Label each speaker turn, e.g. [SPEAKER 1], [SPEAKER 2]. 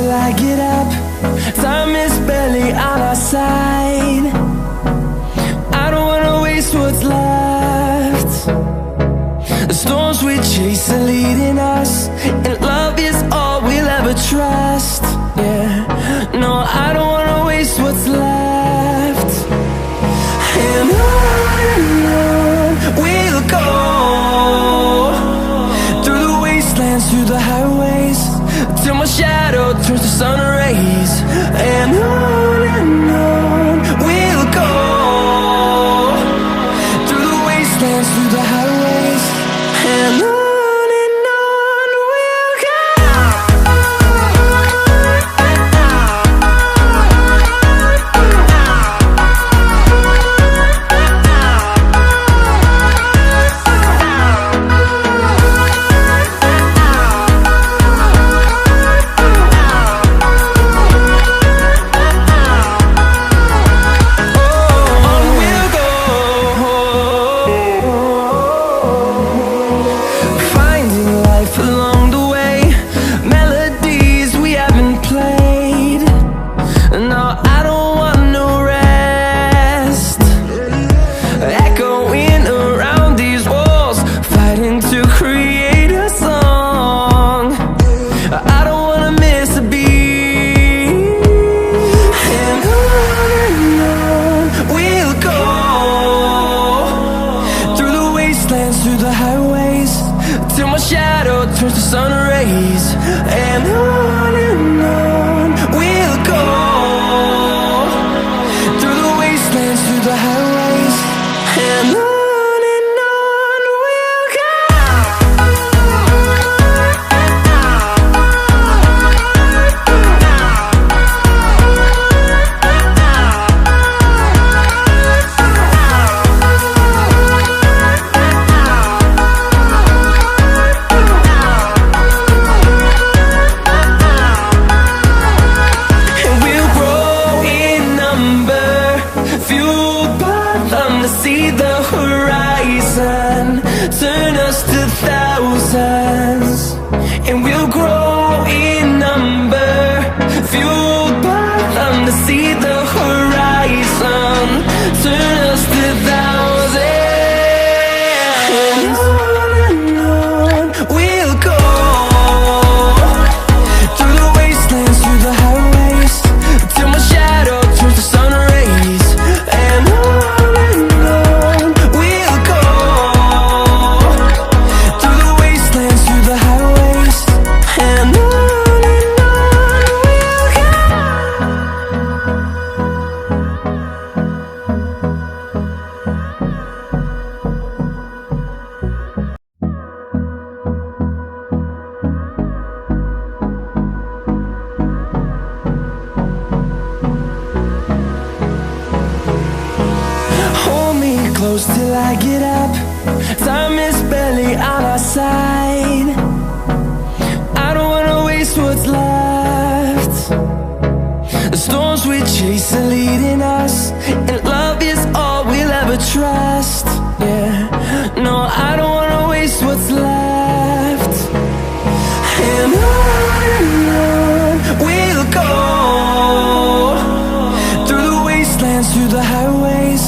[SPEAKER 1] till I get up. Time is barely on our side. I don't wanna waste what's left. The storms we chase are leading us, and love is all we'll ever trust. Yeah, no, I don't wanna waste what's left. And on we'll go, through the wastelands, through the highways, till my shadow turns to sun rays. And on we'll go, through the wastelands, through the highways, and on we'll go. Through the highways, till my shadow turns to sun rays. And on we'll go, through the wastelands, through the highways, and on we'll go. See the horizon, turn us to thousands, and we'll grow in number, fueled by them. To see the horizon, turn us to thousands, and on we'll go, through the wastelands, through the highways, till my shadow turns to sun rays. And close till I get up. Time is barely on our side. I don't wanna waste what's left. The storms we chase are leading us, and love is all we'll ever trust. Yeah, no, I don't wanna waste what's left. And on we'll go, through the wastelands, through the highways,